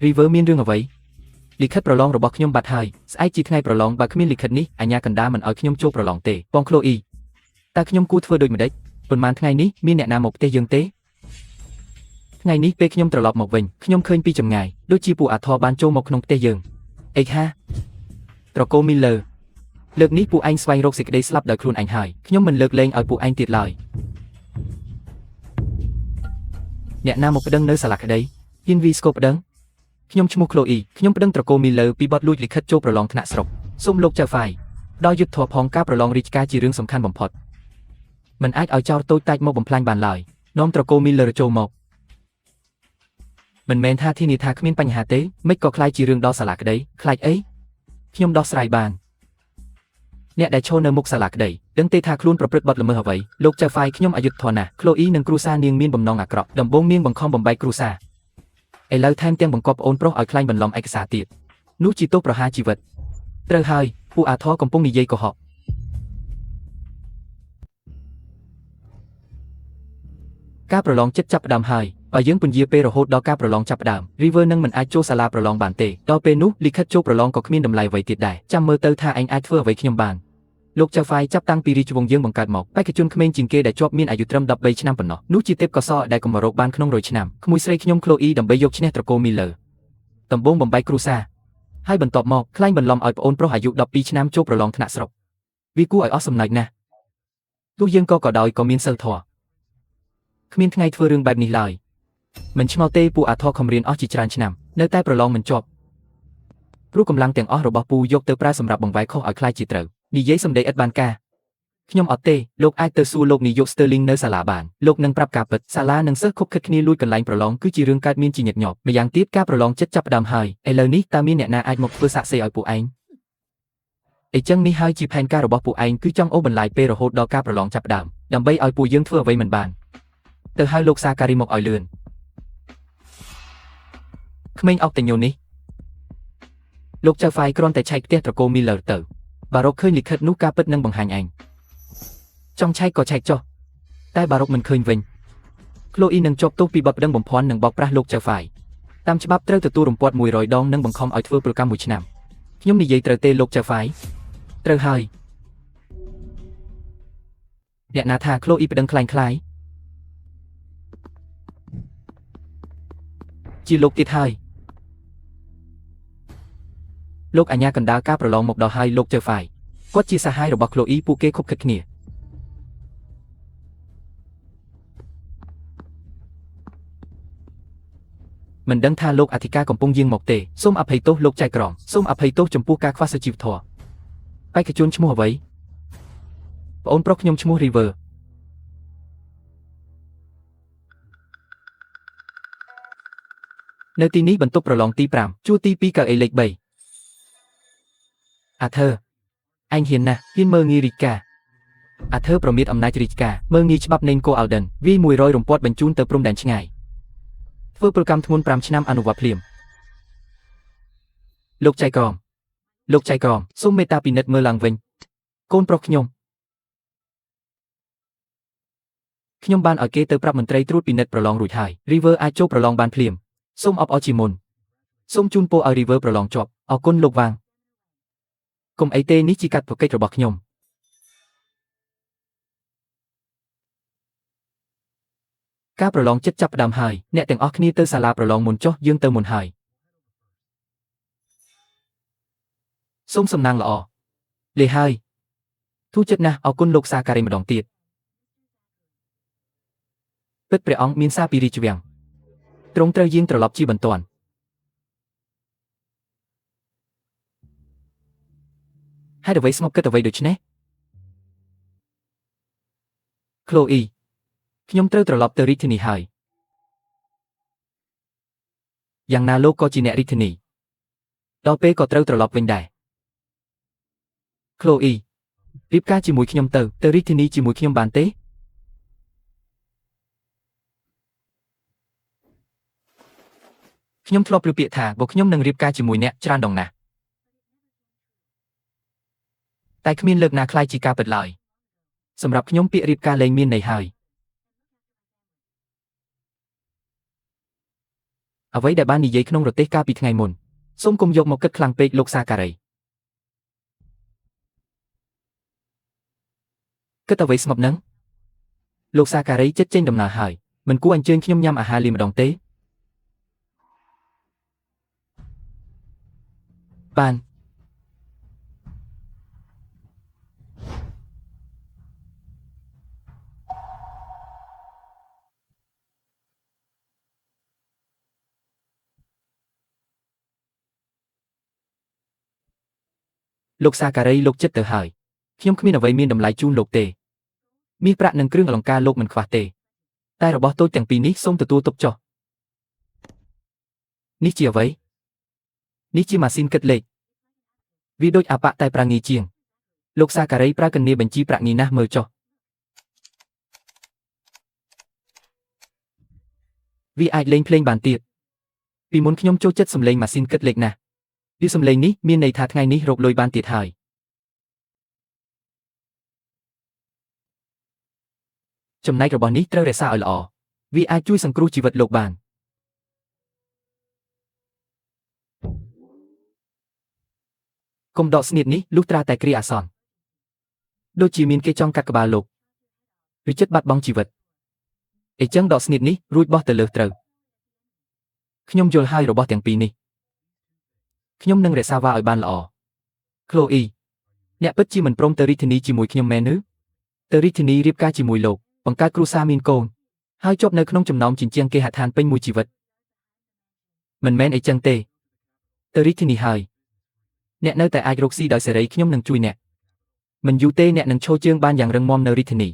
River មានរឿងអ្វីលិខិតប្រឡងរបស់ខ្ញុំបាត់ហើយស្អែកជាថ្ងៃប្រឡងបើគ្មានលិខិតនេះអាញាកណ្ដាលមិនឲ្យខ្ញុំចូលប្រឡងទេបង Chloe តើខ្ញុំគួរធ្វើដូចម្ដេចប៉ុន្មានថ្ងៃនេះមានអ្នកណាមកផ្ទះយើងទេថ្ងៃនេះពេលខ្ញុំត្រឡប់មកវិញខ្ញុំឃើញពីចម្ងាយដូចជាពួកអាធរបានចូលមកក្នុងផ្ទះយើងអេហាត្រកូល Miller លើកនេះពួកឯងស្វែងរកសេចក្តីស្លាប់ដោយខ្លួនឯងហើយខ្ញុំមិនលើកលែងឲ្យពួកឯងទៀតឡើយអ្នកណាមកប្តឹងនៅសាលាក្តីហ៊ានវីស្គូប្តឹងខ្ញុំឈ្មោះ Chloe ខ្ញុំប្តឹងត្រកូល Miller ពីបទលួចលិខិតចូលប្រឡងថ្នាក់ស្រុកសូមលោកចៅហ្វាយដោយយុទ្ធធម៌ផងការប្រឡងរាជការជារឿងសំខាន់បំផុតមិនអាចឲ្យចោរតូចតាចមកបំផ្លាញបានឡើយនាំត្រកូល Miller ចូលមកមិនមែនថាធានាថាគ្មានបញ្ហាទេមិនក៏ខ្លាចជារឿងដល់សាលាក្តីខ្លាចអីខ្ញុំដោះស្រាយបានអ្នកដែលឈរនៅមុខសាលាក្តីដឹងទេថាខ្លួនប្រព្រឹត្តបទល្មើសអ្វីលោកចៅហ្វាយខ្ញុំអយុត្តិធម៌ណាស់ Chloe និងគ្រួសារនាងមានបំណងអាក្រក់ដំបូងនាងបង្ខំបំបែកគ្រួសារឥឡូវថែមទាំងបង្កប់ប្អូនប្រុសឲ្យខ្លាញ់បន្លំឯកសារទៀតនោះជាទោសប្រហារជីវិតត្រូវហើយពួកអាធរកំពុងនិយាយកុហកការប្រឡងចិត្តចាប់ផ្ដើមហើយបើយើងពន្យាពេលរហូតដល់ការប្រឡងចាប់ផ្ដើម River នឹងមិនអាចចូលសាលាប្រឡងបានទេដល់ពេលនោះលិខិតចូលប្រឡងក៏គ្មានតម្លៃអ្វីទៀតដែរចាំមើលទៅថាឯងអាចធ្វើអ្វីខ្ញុំបានលោកចៅហ្វាយចាប់តាំងពីរាជវង្សយើងបង្កើតមកបេក្ខជនក្មេងជាងគេដែលជាប់មានអាយុត្រឹម13ឆ្នាំប៉ុណ្ណោះនោះជាទេពកោសល្យដែលកុំរកបានក្នុង100ឆ្នាំក្មួយស្រីខ្ញុំ Chloe ដើម្បីយកឈ្នះត្រកូល Miller ដំបូងបំបែកគ្រួសារហើយបន្ទាប់មកខ្លាញ់បន្លំឲ្យប្អូនប្រុសអាយុ12ឆ្នាំចូលប្រឡងថ្នាក់ស្រុកវាគួរឲ្យអស់សំណើចណាស់ទោះយើងក៏ដោយក៏មានសិលធម៌គ្មានថ្ងៃធ្វើរឿងបែបនេះឡើយមិនឆ្ងល់ទេពួកអាធរខំរៀនអស់ជាច្រើនឆ្នាំនៅតែប្រឡងមិនជាប់ព្រោះកម្លាំងទាំងអស់របស់ពូយកទៅប្រើសម្រាប់បង្វែរខុសឲ្យខ្លាចជាត្រូវនិយាយសម្ដីឥតបានការខ្ញុំអត់ទេលោកអាចទៅសួរលោកនាយក Sterling នៅសាលាបានលោកនឹងប្រាប់ការពិតសាលានិងសិស្សខុបខិតគ្នាលួចកន្លែងប្រឡងគឺជារឿងកើតមានជាញឹកញាប់ម្យ៉ាងទៀតការប្រឡងចិត្តចាប់ផ្ដើមហើយឥឡូវនេះតើមានអ្នកណាអាចមកធ្វើសាក់សេឲ្យពួកឯងអញ្ចឹងនេះហើយជាផែនការរបស់ពួកឯងគឺចង់អូសបន្លាយពេលរហូតដល់ការប្រឡងចាប់ផ្ដើមដើម្បីឲ្យពួកយើងធ្វើអ្វីមិនបានទៅហៅលោកសាការីមកឲ្យលឿនក្មេងអុកតញូនេះលោកចៅហ្វាយគ្រាន់តែឆែកផ្ទះត្រកូល Miller ទៅបារ៉ុកឃើញលិខិតនោះការពិតនឹងបង្ហាញឯងចង់ឆែកក៏ឆែកចុះតែបារ៉ុកមិនឃើញវិញ Chloe នឹងជាប់ទោសពីបទប្តឹងបំភាន់និងបោកប្រាស់លោកចៅហ្វាយតាមច្បាប់ត្រូវទទួលរំពាត់100ដងនិងបង្ខំឲ្យធ្វើប្រកម្ម1ឆ្នាំខ្ញុំនិយាយត្រូវទេលោកចៅហ្វាយត្រូវហើយអ្នកណាថា Chloe ប្តឹងខ្លាំងជាលោកទៀតហើយលោកអាញាកណ្ដាលការប្រឡងមកដល់ហើយលោកចៅហ្វាយគាត់ជាសហាយរបស់ Chloe ពួកគេខុបខិតគ្នាមិនដឹងថាលោកអធិការកំពុងយាងមកទេសូមអភ័យទោសលោកចៅក្រមសូមអភ័យទោសចំពោះការខ្វះសុជីវធម៌បេក្ខជនឈ្មោះអ្វីប្អូនប្រុសខ្ញុំឈ្មោះ Riverនៅទីនេះបន្ទប់ប្រឡងទី5ជួរទី2កៅអីលេខ3អាធើឯងហ៊ានណាស់ហ៊ានមើងងាយរាជការអាធើប្រមាថអំណាចរាជការមើងងាយច្បាប់នៃកូអាល់ដិនវាយ100រំពាត់បញ្ជូនទៅព្រំដែនឆ្ងាយធ្វើប្រកម្មធ្ងន់5ឆ្នាំអនុវត្តភ្លាមលោកចៃក្រមសូមមេត្តាពិនិត្យមើលឡើងវិញកូនប្រុសខ្ញុំបានឲ្យគេទៅប្រាប់មន្ត្រីត្រួតពិនិត្យប្រឡងរួចហើយ River អាចចូលប្រឡងបានភ្លាមសូមអបអរជាមុនសូមជូនពរឲ្យ River ប្រឡងជាប់អរគុណលោកវាងកុំអីទេនេះជាកាតព្វកិច្ចរបស់ខ្ញុំការប្រឡងចិត្តចាប់ផ្ដើមហើយអ្នកទាំងអស់គ្នាទៅសាលាប្រឡងមុនចុះយើងទៅមុនហើយសូមសំណាងល្អលេហើយធូរចិត្តណាស់អរគុណលោកសាការីម្ដងទៀតពិតព្រះអង្គមានសារពីរាជវាំងទ្រង់ត្រូវយាងត្រឡប់ជាបន្ទាន់ហេតុអ្វីស្ងប់គិតអ្វីដូច្នេះ Chloe ខ្ញុំត្រូវត្រឡប់ទៅរាជធានីហើយយ៉ាងណាលោកក៏ជាអ្នករាជធានីដល់ពេលក៏ត្រូវត្រឡប់វិញដែរ Chloe រៀបការជាមួយខ្ញុំទៅរាជធានីជាមួយខ្ញុំបានទេខ្ញុំធ្លាប់លើពាក្យថាបើខ្ញុំនឹងរៀបការជាមួយអ្នកច្រើនដងណាស់តែគ្មានលើកណាខ្លាយជាការពិតឡើយសម្រាប់ខ្ញុំពាក្យរៀបការលែងមានន័យហើយ អ្វីដែលបាននិយាយក្នុងរទេសកាលពីថ្ងៃមុនសូមកុំយកមកគិតខ្លាំងពេកលោកសាការីគិតអ្វីស្ងប់នឹងលោកសាការីចិត្តចេញដំណើរហើយមិនគួរអញ្ជើញខ្ញុំញ៉ាំអាហារលាម្ដងទេបានលោកសាការីលោកចិត្តទៅហើយខ្ញុំគ្មានអ្វីមានតម្លៃជូនលោកទេមាសប្រាក់និងគ្រឿងអលង្ការលោកមិនខ្វះទេតែរបស់តូចទាំងពីរនេះសូមទទួលទុកចុះនេះជាអ្វីនេះជាម៉ាស៊ីនគិតលេខវាដូចអាប៉ាតែប្រាងាយជាងលោកសាការីប្រើកញ្ញាបញ្ជីប្រាក់ងាយណាស់មើលចុះវាអាចលេងភ្លេងបានទៀតពីមុនខ្ញុំចូលចិត្តសំឡេងម៉ាស៊ីនគិតលេខណាស់វាសំឡេងនេះមានន័យថាថ្ងៃនេះរកលុយបានទៀតហើយចំណែករបស់នេះត្រូវរក្សាឲ្យល្អវាអាចជួយសង្គ្រោះជីវិតលោកបានកុំដកស្នៀតនេះលុះត្រាតែគ្រាអាសន្នដូចជាមានគេចង់កាត់ក្បាលលោកឬចិត្តបាត់បង់ជីវិតអញ្ចឹងដកស្នៀតនេះរួចបោះទៅលើត្រូវខ្ញុំយល់ហើយរបស់ទាំងពីរនេះខ្ញុំនឹងរក្សាវាឲ្យបានល្អក្លូអ៊ីអ្នកពិតជាមិនព្រមទៅរាជធានីជាមួយខ្ញុំមែនឬទៅរាជធានីរៀបការជាមួយលោកបង្កើតគ្រួសារមានកូនហើយជាប់នៅក្នុងចំណោមជញ្ជាំងគេហដ្ឋានពេញមួយជីវិតមិនមែនអីចឹងទេទៅរាជធានីហើយអ្នកនៅតែអាចរកស៊ីដោយសេរីខ្ញុំនឹងជួយអ្នកមិនយូរទេអ្នកនឹងឈរជើងបានយ៉ាងរឹងមាំនៅរាជធានី